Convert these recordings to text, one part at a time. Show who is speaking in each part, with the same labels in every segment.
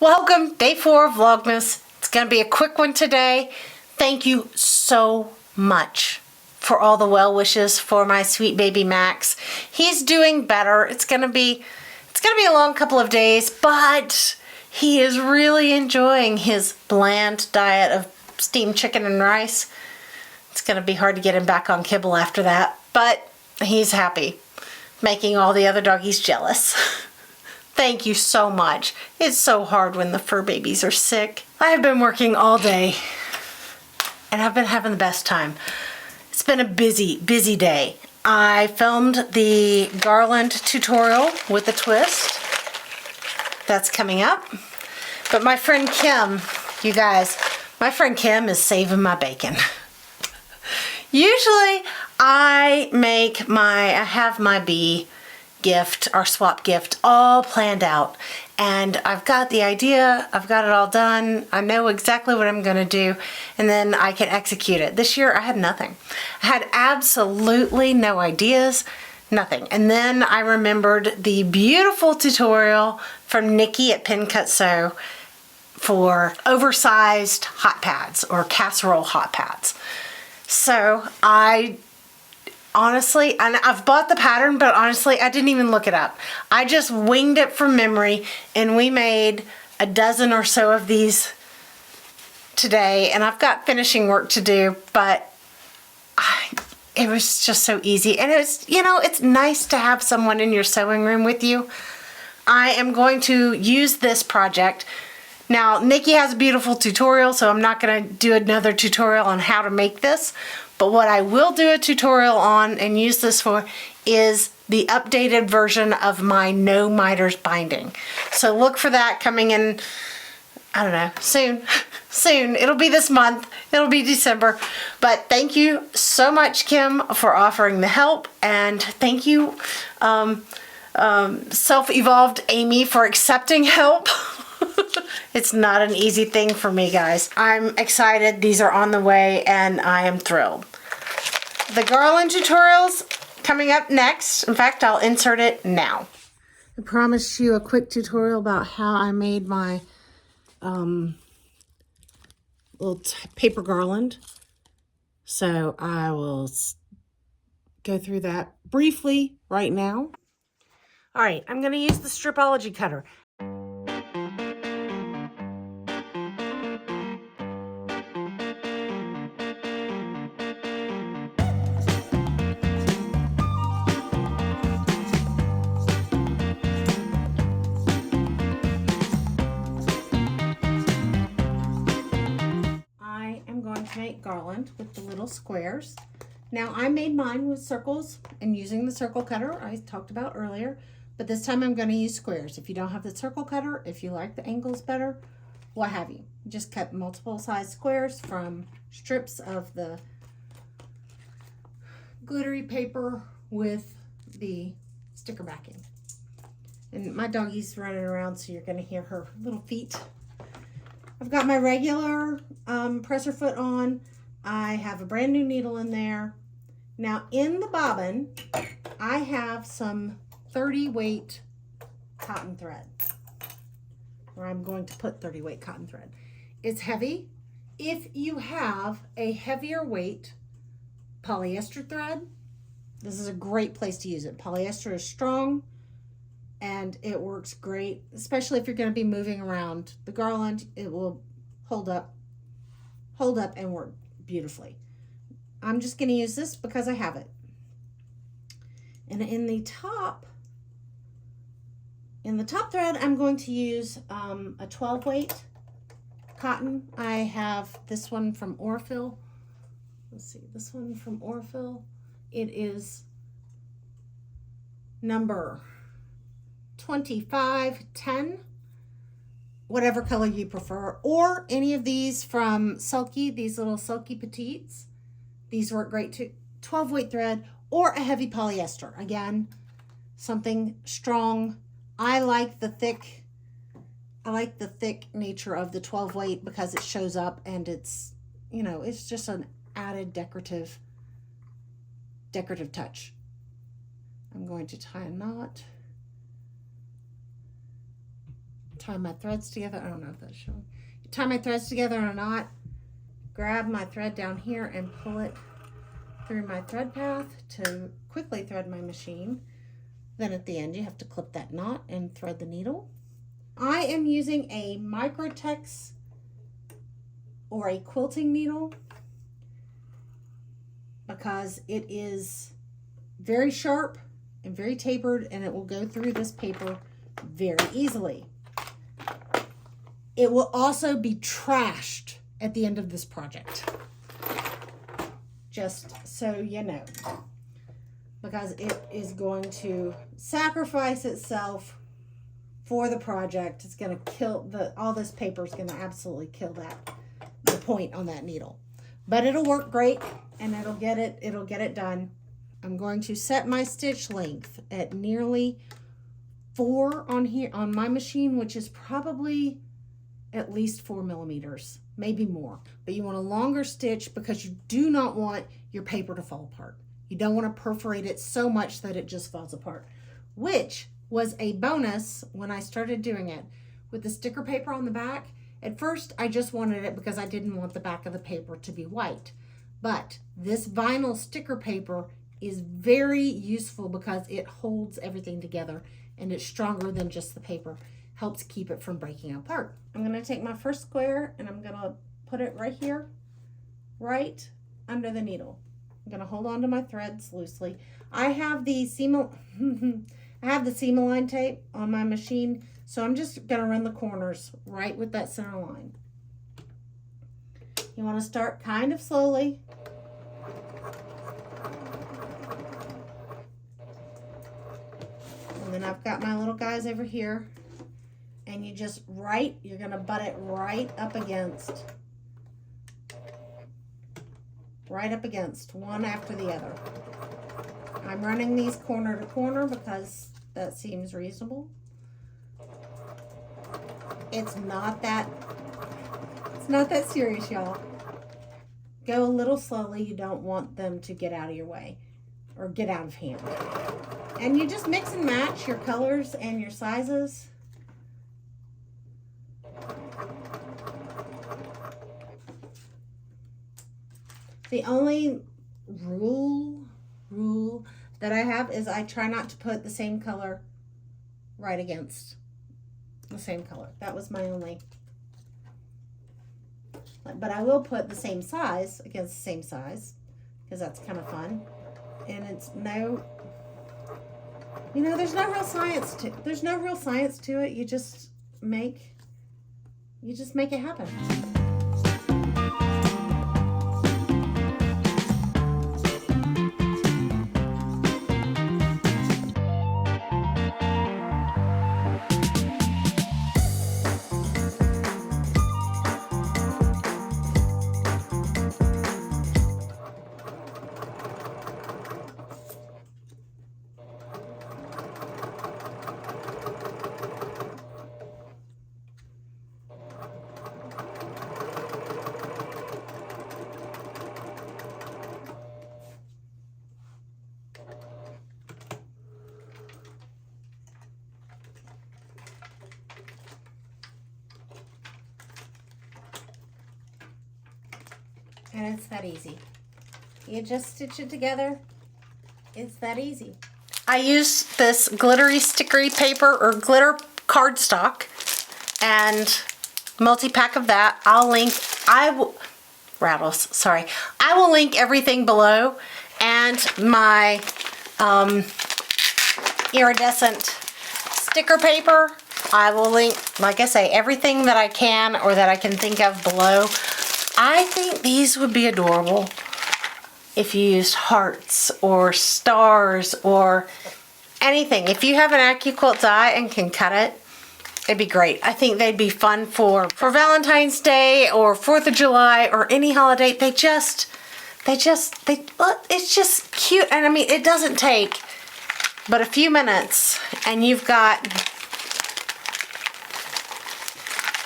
Speaker 1: Welcome, day 4 of Vlogmas. It's going to be a quick one today. Thank you so much for all the well wishes for my sweet baby Max. He's doing better. It's going to be a long couple of days, but he is really enjoying his bland diet of steamed chicken and rice. It's going to be hard to get him back on kibble after that, but he's happy, making all the other doggies jealous. Thank you so much. It's so hard when the fur babies are sick. I have been working all day and I've been having the best time. It's been a busy day. I filmed the garland tutorial with a twist. That's coming up. But my friend Kim, you guys, my friend Kim is saving my bacon. Usually I have my bee gift, our swap gift, all planned out, and I've got the idea, I've got it all done, I know exactly what I'm gonna do, and then I can execute it. This year I had nothing. I had absolutely no ideas, nothing. And then I remembered the beautiful tutorial from Nikki at Pin Cut Sew for oversized hot pads or casserole hot pads. So honestly, and I've bought the pattern, but honestly, I didn't even look it up. I just winged it from memory, and we made a dozen or so of these today, and I've got finishing work to do, but it was just so easy. And it's nice to have someone in your sewing room with you. I am going to use this project. Now, Nikki has a beautiful tutorial, so I'm not going to do another tutorial on how to make this. But what I will do a tutorial on and use this for is the updated version of my no miters binding. So look for that coming in, I don't know, soon. Soon. It'll be this month. It'll be December. But thank you so much, Kim, for offering the help. And thank you, Self-Evolved Amy, for accepting help. It's not an easy thing for me, guys. I'm excited. These are on the way, and I am thrilled. The garland tutorials coming up next. In fact, I'll insert it now. I promised you a quick tutorial about how I made my little paper garland. So I will go through that briefly right now. All right, I'm going to use the Stripology cutter. To make garland with the little squares. Now I made mine with circles and using the circle cutter I talked about earlier, but this time I'm going to use squares. If you don't have the circle cutter, if you like the angles better, what have you, just cut multiple size squares from strips of the glittery paper with the sticker backing. And my doggie's running around, so you're going to hear her little feet. I've got my regular presser foot on. I have a brand new needle in there. Now in the bobbin, I have some 30 weight cotton thread, or I'm going to put 30 weight cotton thread. It's heavy. If you have a heavier weight polyester thread, this is a great place to use it. Polyester is strong and it works great, especially if you're going to be moving around the garland. It will hold up and work beautifully. I'm just going to use this because I have it. And in the top thread, I'm going to use a 12 weight cotton. I have this one from Orfil. Let's see, this one from Orfil. It is number 2510, whatever color you prefer, or any of these from Sulky, these little Sulky Petites. These work great too. 12 weight thread or a heavy polyester. Again, something strong. I like the thick nature of the 12 weight because it shows up and it's, it's just an added decorative touch. I'm going to tie a knot. tie my threads together. I don't know if that's showing. Tie my threads together in a knot, grab my thread down here and pull it through my thread path to quickly thread my machine. Then at the end you have to clip that knot and thread the needle. I am using a Microtex or a quilting needle because it is very sharp and very tapered, and it will go through this paper very easily. It will also be trashed at the end of this project, just so you know, because it is going to sacrifice itself for the project. It's going to kill all this paper is going to absolutely kill the point on that needle, but it'll work great and it'll get it done. I'm going to set my stitch length at nearly 4 on here on my machine, which is probably at least 4 millimeters, maybe more. But you want a longer stitch because you do not want your paper to fall apart. You don't want to perforate it so much that it just falls apart, which was a bonus when I started doing it with the sticker paper on the back. At first, I just wanted it because I didn't want the back of the paper to be white. But this vinyl sticker paper is very useful because it holds everything together and it's stronger than just the paper. Helps keep it from breaking apart. I'm going to take my first square and I'm going to put it right here, right under the needle. I'm going to hold on to my threads loosely. I have the seam align tape on my machine, so I'm just going to run the corners right with that center line. You want to start kind of slowly. And then I've got my little guys over here. And you just you're going to butt it right up against one after the other. I'm running these corner to corner because that seems reasonable. It's not that serious, y'all. Go a little slowly. You don't want them to get out of your way or get out of hand. And you just mix and match your colors and your sizes. The only rule that I have is I try not to put the same color right against the same color. That was my only. But I will put the same size against the same size because that's kind of fun. And it's there's no real science to it. You just make it happen. And it's that easy. You just stitch it together. It's that easy. I use this glittery stickery paper or glitter cardstock and multi-pack of that. I will link everything below, and my iridescent sticker paper. I will link, like I say, everything that I can or that I can think of below. I think these would be adorable if you used hearts or stars or anything. If you have an AccuQuilt die and can cut it, it'd be great. I think they'd be fun for Valentine's Day or 4th of July or any holiday. It's just cute. And I mean, it doesn't take but a few minutes and you've got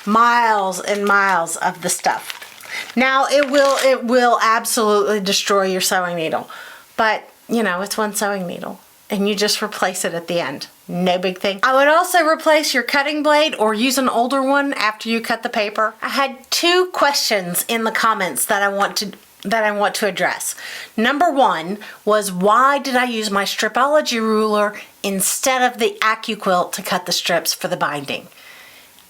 Speaker 1: miles and miles of the stuff. Now it will absolutely destroy your sewing needle, but it's one sewing needle and you just replace it at the end. No big thing. I would also replace your cutting blade or use an older one after you cut the paper. I had 2 questions in the comments that I want to address. Number 1 was, why did I use my stripology ruler instead of the AccuQuilt to cut the strips for the binding?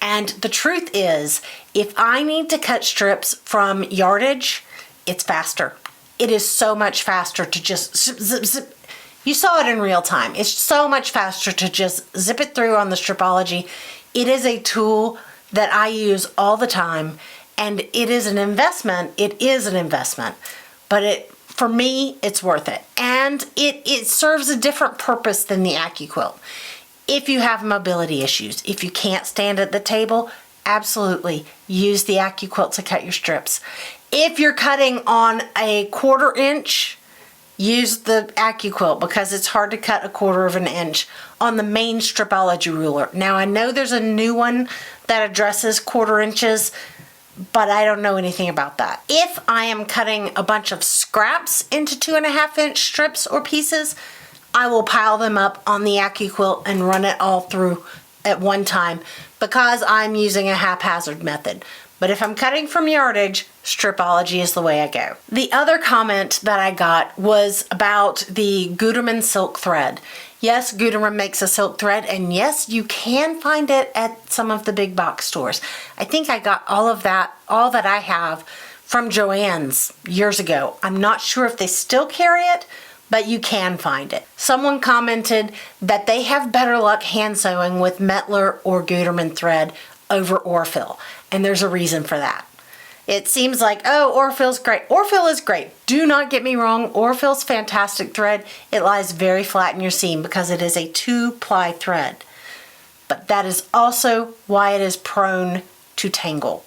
Speaker 1: And the truth is, if I need to cut strips from yardage, it's faster. It is so much faster to just zip, zip, zip. You saw it in real time. It's so much faster to just zip it through on the stripology. It is a tool that I use all the time, and it is an investment. It is an investment, but for me, it's worth it. And it serves a different purpose than the AccuQuilt. If you have mobility issues, if you can't stand at the table, absolutely use the AccuQuilt to cut your strips. If you're cutting on a 1/4 inch, use the AccuQuilt because it's hard to cut a 1/4 inch on the main stripology ruler. Now I know there's a new one that addresses 1/4 inches, but I don't know anything about that. If I am cutting a bunch of scraps into 2.5 inch strips or pieces, I will pile them up on the AccuQuilt and run it all through at one time because I'm using a haphazard method. But if I'm cutting from yardage, stripology is the way I go. The other comment that I got was about the Gutermann silk thread. Yes, Gutermann makes a silk thread, and yes, you can find it at some of the big box stores. I think I got all that I have from Joann's years ago. I'm not sure if they still carry it, but you can find it. Someone commented that they have better luck hand sewing with Mettler or Gutermann thread over Orfil, and there's a reason for that. It seems like, oh, Orfil's great. Orfil is great. Do not get me wrong. Orfil's fantastic thread. It lies very flat in your seam because it is a 2-ply thread. But that is also why it is prone to tangle,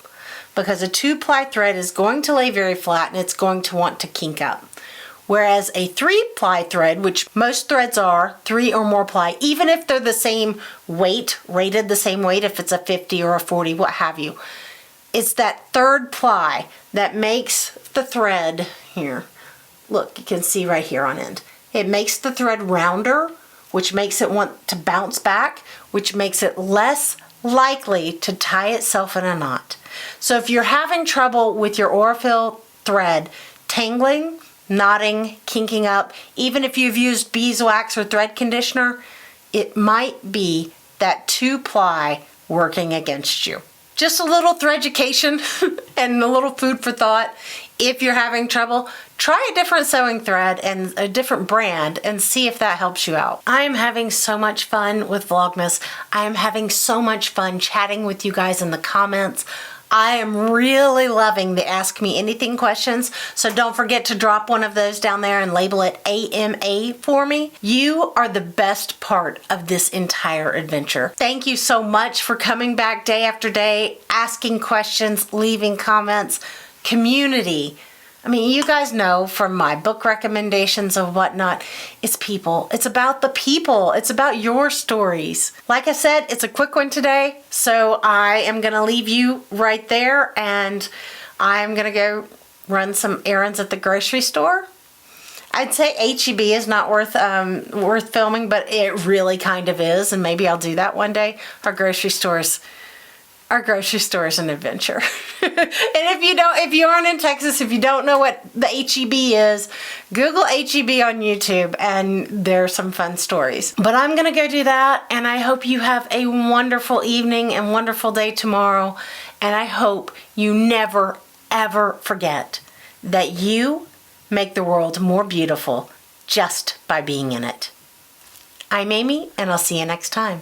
Speaker 1: because a 2-ply thread is going to lay very flat and it's going to want to kink up. Whereas a 3-ply thread, which most threads are 3 or more ply, even if they're the same weight, rated the same weight, if it's a 50 or a 40, what have you, it's that 3rd ply that makes the thread, here, look, you can see right here on end. It makes the thread rounder, which makes it want to bounce back, which makes it less likely to tie itself in a knot. So if you're having trouble with your Orfil thread tangling, knotting, kinking up, even if you've used beeswax or thread conditioner, it might be that 2-ply working against you. Just a little threaducation and a little food for thought. If you're having trouble, try a different sewing thread and a different brand and see if that helps you out. I am having so much fun with Vlogmas. I am having so much fun chatting with you guys in the comments. I am really loving the Ask Me Anything questions, so don't forget to drop one of those down there and label it AMA for me. You are the best part of this entire adventure. Thank you so much for coming back day after day, asking questions, leaving comments. Community. I mean, you guys know from my book recommendations and whatnot, it's people. It's about the people. It's about your stories. Like I said, it's a quick one today, so I am going to leave you right there, and I'm going to go run some errands at the grocery store. I'd say H-E-B is not worth filming, but it really kind of is, and maybe I'll do that one day. Our grocery store is an adventure. And if you aren't in Texas, if you don't know what the H-E-B is, Google H-E-B on YouTube and there's some fun stories. But I'm going to go do that, and I hope you have a wonderful evening and wonderful day tomorrow. And I hope you never, ever forget that you make the world more beautiful just by being in it. I'm Amy, and I'll see you next time.